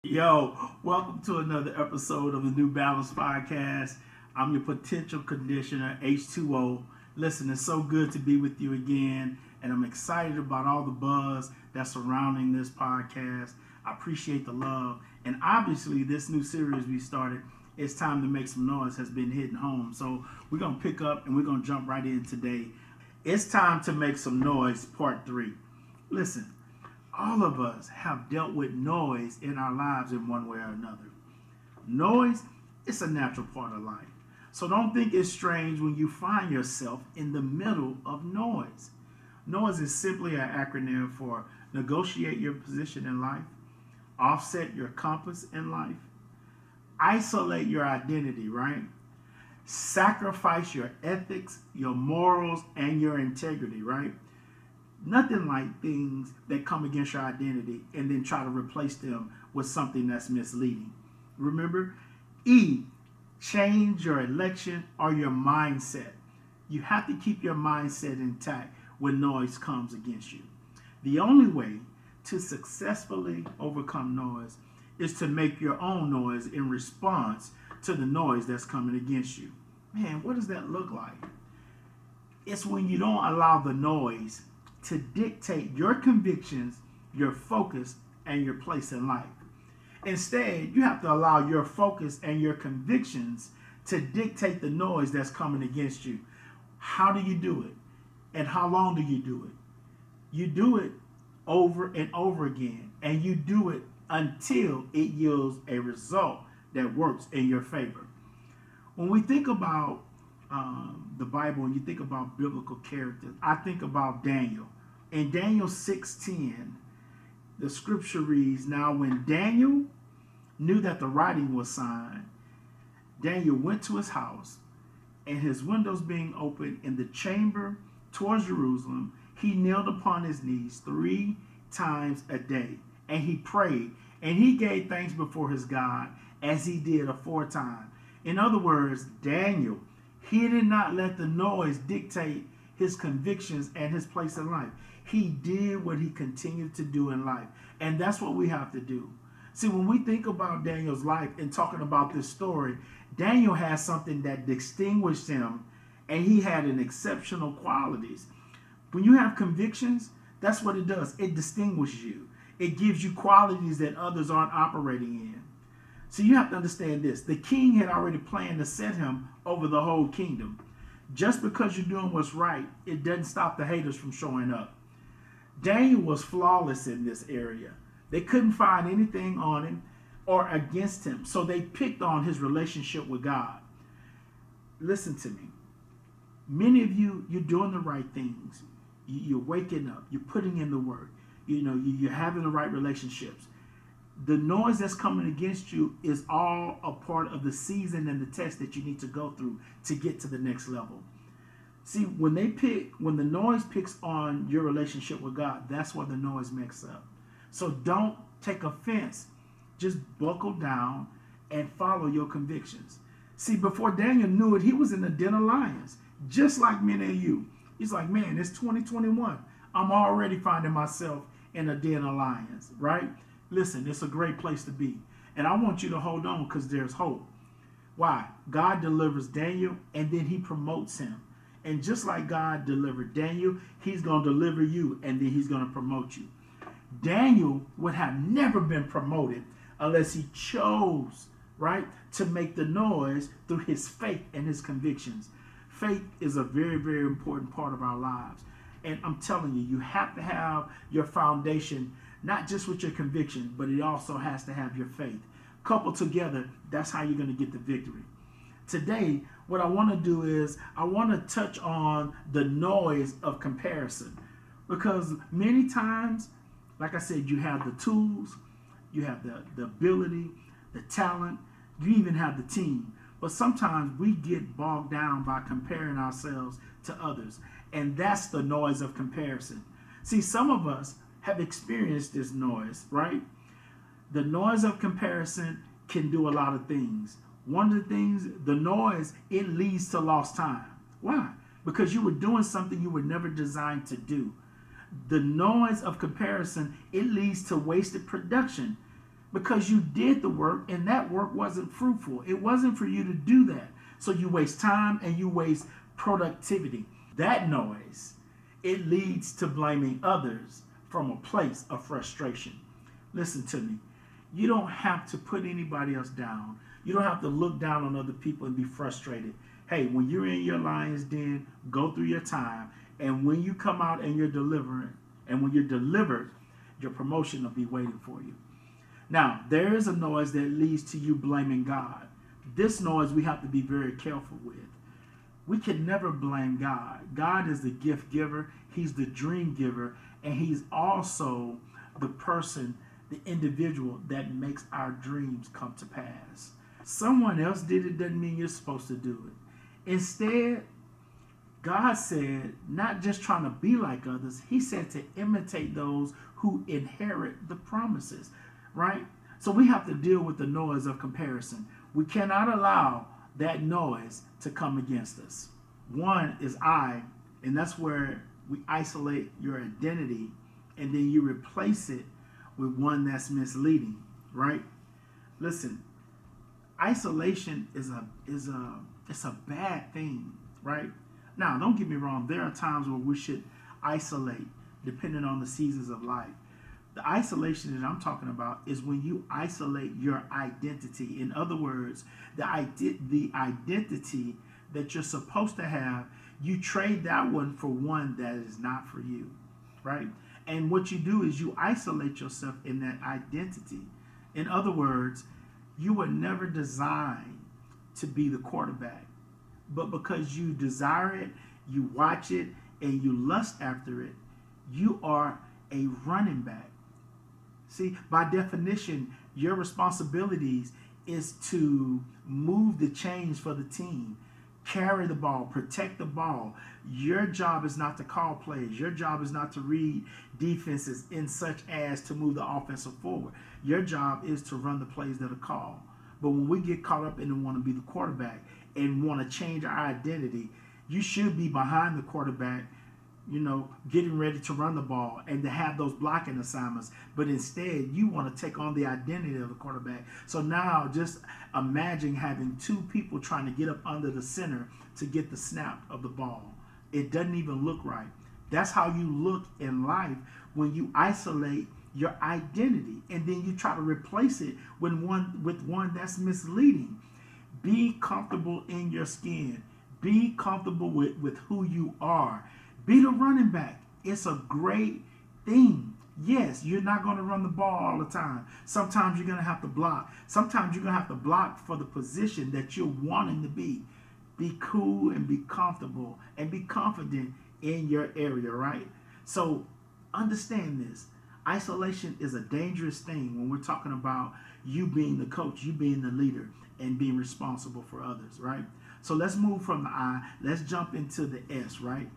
Yo, welcome to another episode of the New Balance Podcast. I'm your potential conditioner, H2O. Listen, it's so good to be with you again, and I'm excited about all the buzz that's surrounding this podcast. I appreciate the love, and obviously, this new series we started, It's Time to Make Some Noise, has been hitting home. So we're going to pick up and we're going to jump right in today. It's Time to Make Some Noise, Part 3. Listen, all of us have dealt with noise in our lives in one way or another. Noise is a natural part of life. So don't think it's strange when you find yourself in the middle of noise. Noise is simply an acronym for negotiate your position in life, offset your compass in life, isolate your identity, right? Sacrifice your ethics, your morals, and your integrity, right? Nothing like things that come against your identity and then try to replace them with something that's misleading. Remember, E, change your election or your mindset. You have to keep your mindset intact when noise comes against you. The only way to successfully overcome noise is to make your own noise in response to the noise that's coming against you. Man, what does that look like? It's when you don't allow the noise to dictate your convictions, your focus, and your place in life. Instead, you have to allow your focus and your convictions to dictate the noise that's coming against you. How do you do it? And how long do you do it? You do it over and over again, and you do it until it yields a result that works in your favor. When we think about the Bible and you think about biblical characters, I think about Daniel. In Daniel 6:10, the scripture reads, "Now when Daniel knew that the writing was signed, Daniel went to his house, and his windows being open in the chamber towards Jerusalem, he knelt upon his knees 3 times a day, and he prayed, and he gave thanks before his God, as he did aforetime." In other words, Daniel, he did not let the noise dictate his convictions and his place in life. He did what he continued to do in life. And that's what we have to do. See, when we think about Daniel's life and talking about this story, Daniel has something that distinguished him, and he had an exceptional qualities. When you have convictions, that's what it does. It distinguishes you. It gives you qualities that others aren't operating in. So you have to understand this. The king had already planned to set him over the whole kingdom. Just because you're doing what's right, it doesn't stop the haters from showing up. Daniel was flawless in this area. They couldn't find anything on him or against him, so they picked on his relationship with God. Listen to me. Many of you, you're doing the right things. You're waking up. You're putting in the work. You're having the right relationships. The noise that's coming against you is all a part of the season and the test that you need to go through to get to the next level. See, when the noise picks on your relationship with God, that's where the noise makes up. So don't take offense. Just buckle down and follow your convictions. See, before Daniel knew it, he was in the den of lions, just like many of you. He's like, man, it's 2021. I'm already finding myself in a den of lions, right? Listen, it's a great place to be. And I want you to hold on because there's hope. Why? God delivers Daniel and then he promotes him. And just like God delivered Daniel, he's going to deliver you and then he's going to promote you. Daniel would have never been promoted unless he chose, right, to make the noise through his faith and his convictions. Faith is a very, very important part of our lives. And I'm telling you, you have to have your foundation not just with your conviction, but it also has to have your faith. Coupled together, that's how you're going to get the victory. Today, what I want to do is I want to touch on the noise of comparison. Because many times, like I said, you have the tools, you have the ability, the talent, you even have the team. But sometimes we get bogged down by comparing ourselves to others. And that's the noise of comparison. See, some of us have experienced this noise, right? The noise of comparison can do a lot of things. One of the things, the noise, it leads to lost time. Why? Because you were doing something you were never designed to do. The noise of comparison, it leads to wasted production. because you did the work and that work wasn't fruitful. It wasn't for you to do that. So you waste time and you waste productivity. That noise, it leads to blaming others from a place of frustration. Listen to me. You don't have to put anybody else down. You don't have to look down on other people and be frustrated. Hey, when you're in your lion's den, go through your time. And when you come out and you're delivering, and when you're delivered, your promotion will be waiting for you. Now, there is a noise that leads to you blaming God. This noise we have to be very careful with. We can never blame God. God is the gift giver. He's the dream giver. And he's also the person, the individual that makes our dreams come to pass. Someone else did it doesn't mean you're supposed to do it. Instead, God said, not just trying to be like others, he said to imitate those who inherit the promises, right? So we have to deal with the noise of comparison. We cannot allow that noise to come against us. One is I, and that's where we isolate your identity and then you replace it with one that's misleading, right? Listen, isolation is a bad thing, right? Now, don't get me wrong. There are times where we should isolate depending on the seasons of life. The isolation that I'm talking about is when you isolate your identity. In other words, the identity that you're supposed to have, you trade that one for one that is not for you, right? And what you do is you isolate yourself in that identity. In other words, you were never designed to be the quarterback. But because you desire it, you watch it, and you lust after it, you are a running back. See, by definition, your responsibilities is to move the chains for the team, carry the ball, protect the ball. Your job is not to call plays. Your job is not to read defenses in such as to move the offensive forward. Your job is to run the plays that are called. But when we get caught up and want to be the quarterback and want to change our identity, you should be behind the quarterback, getting ready to run the ball and to have those blocking assignments. But instead, you want to take on the identity of the quarterback. So now just imagine having two people trying to get up under the center to get the snap of the ball. It doesn't even look right. That's how you look in life when you isolate your identity and then you try to replace it with one that's misleading. Be comfortable in your skin. Be comfortable with who you are. Be the running back. It's a great thing. Yes, you're not going to run the ball all the time. Sometimes you're going to have to block. Sometimes you're going to have to block for the position that you're wanting to be. Be cool and be comfortable and be confident in your area, right? So understand this. Isolation is a dangerous thing when we're talking about you being the coach, you being the leader, and being responsible for others, right? So let's move from the I. Let's jump into the S, right?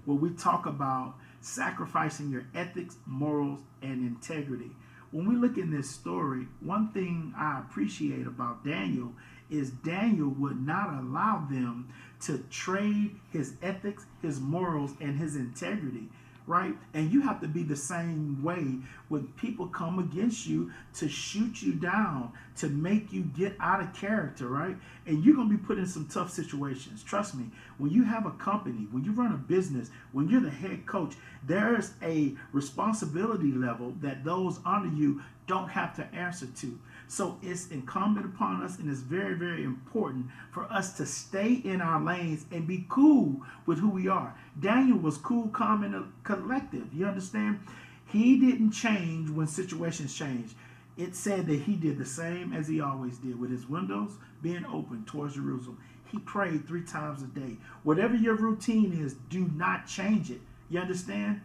Where we talk about sacrificing your ethics, morals, and integrity. When we look in this story, one thing I appreciate about Daniel is Daniel would not allow them to trade his ethics, his morals, and his integrity, right? And you have to be the same way when people come against you to shoot you down, to make you get out of character, right? And you're going to be put in some tough situations. Trust me, when you have a company, when you run a business, when you're the head coach, there's a responsibility level that those under you don't have to answer to. So it's incumbent upon us, and it's very, very important for us to stay in our lanes and be cool with who we are. Daniel was cool, calm, and collective. You understand? He didn't change when situations changed. It said that he did the same as he always did, with his windows being open towards Jerusalem. He prayed 3 times a day. Whatever your routine is, do not change it. You understand?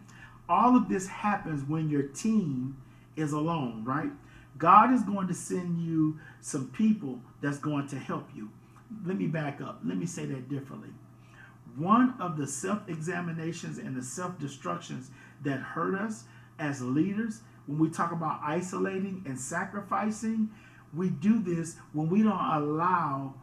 All of this happens when your team is alone, right? God is going to send you some people that's going to help you. Let me back up. Let me say that differently. One of the self-examinations and the self-destructions that hurt us as leaders, when we talk about isolating and sacrificing, we do this when we don't allow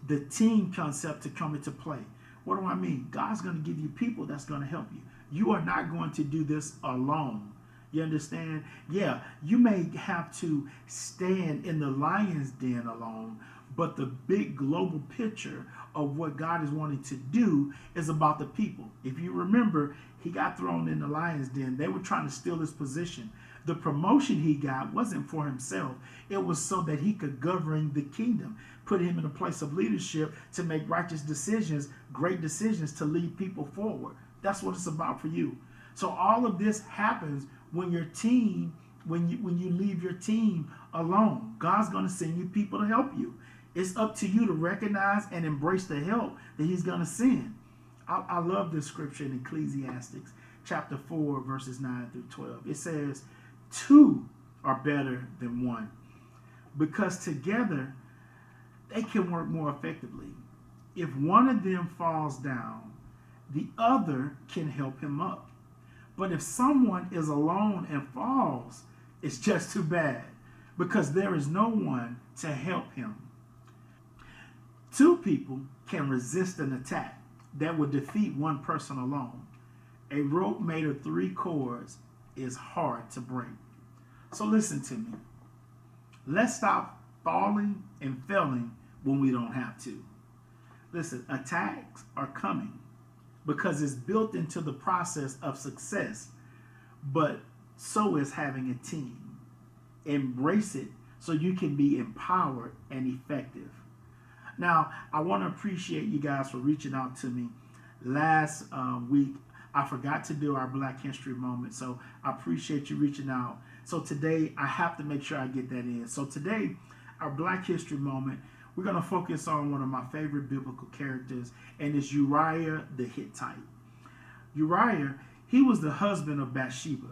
the team concept to come into play. What do I mean? God's going to give you people that's going to help you. You are not going to do this alone. You understand? Yeah, you may have to stand in the lion's den alone, but the big global picture of what God is wanting to do is about the people. If you remember, he got thrown in the lion's den. They were trying to steal his position. The promotion he got wasn't for himself. It was so that he could govern the kingdom, put him in a place of leadership to make righteous decisions, great decisions to lead people forward. That's what it's about for you. So all of this happens when your team, when you leave your team alone. God's going to send you people to help you. It's up to you to recognize and embrace the help that he's going to send. I love this scripture in Ecclesiastes chapter 4, verses 9 through 12. It says, two are better than one because together they can work more effectively. If one of them falls down, the other can help him up. But if someone is alone and falls, it's just too bad because there is no one to help him. Two people can resist an attack that would defeat one person alone. A rope made of 3 cords is hard to break. So listen to me. Let's stop falling and failing when we don't have to. Listen, attacks are coming because it's built into the process of success, but so is having a team. Embrace it so you can be empowered and effective. Now, I want to appreciate you guys for reaching out to me. Last week, I forgot to do our Black History Moment, so I appreciate you reaching out. So today, I have to make sure I get that in. So today, our Black History Moment, we're going to focus on one of my favorite biblical characters, and it's Uriah the Hittite. Uriah, he was the husband of Bathsheba.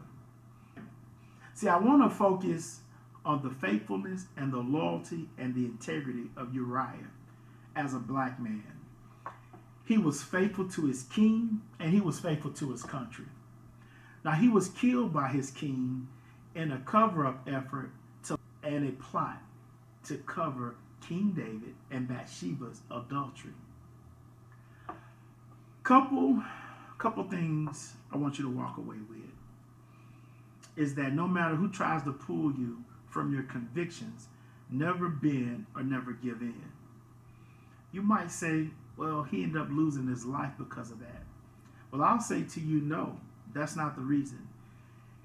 See, I want to focus on the faithfulness and the loyalty and the integrity of Uriah as a black man. He was faithful to his king and he was faithful to his country. Now, he was killed by his king in a cover-up effort and a plot to cover King David and Bathsheba's adultery. Couple things I want you to walk away with is that no matter who tries to pull you from your convictions, never bend or never give in. You might say, well, he ended up losing his life because of that. Well, I'll say to you, no, that's not the reason.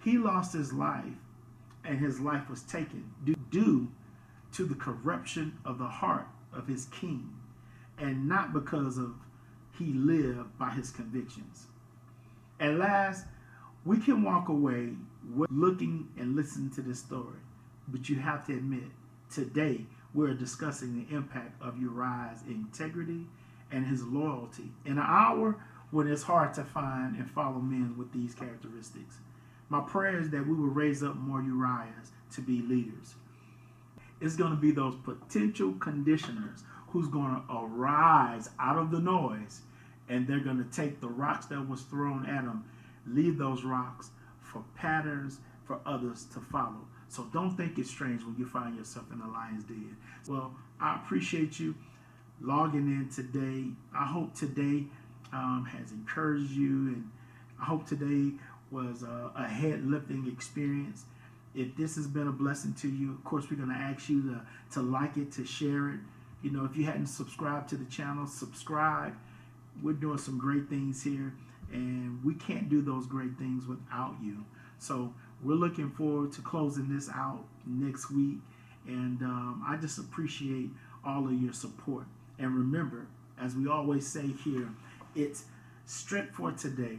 He lost his life and his life was taken due to the corruption of the heart of his king and not because of he lived by his convictions. At last, we can walk away looking and listening to this story, but you have to admit, today we're discussing the impact of Uriah's integrity and his loyalty in an hour when it's hard to find and follow men with these characteristics. My prayer is that we will raise up more Uriahs to be leaders. It's going to be those potential conditioners who's going to arise out of the noise, and they're going to take the rocks that was thrown at them, leave those rocks for patterns for others to follow. So don't think it's strange when you find yourself in the lion's den. Well, I appreciate you logging in today. I hope today has encouraged you, and I hope today was a head-lifting experience. If this has been a blessing to you, of course, we're going to ask you to like it, to share it. You know, if you hadn't subscribed to the channel, subscribe. We're doing some great things here, and we can't do those great things without you. So we're looking forward to closing this out next week, and I just appreciate all of your support. And remember, as we always say here, it's strength for today,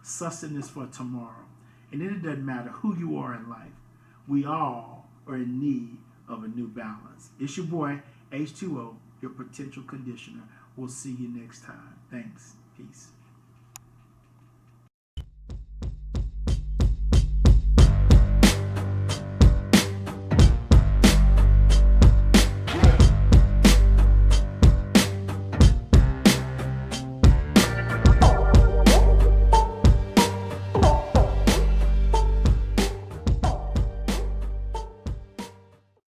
sustenance for tomorrow. And it doesn't matter who you are in life. We all are in need of a new balance. It's your boy, H2O, your potential conditioner. We'll see you next time. Thanks. Peace.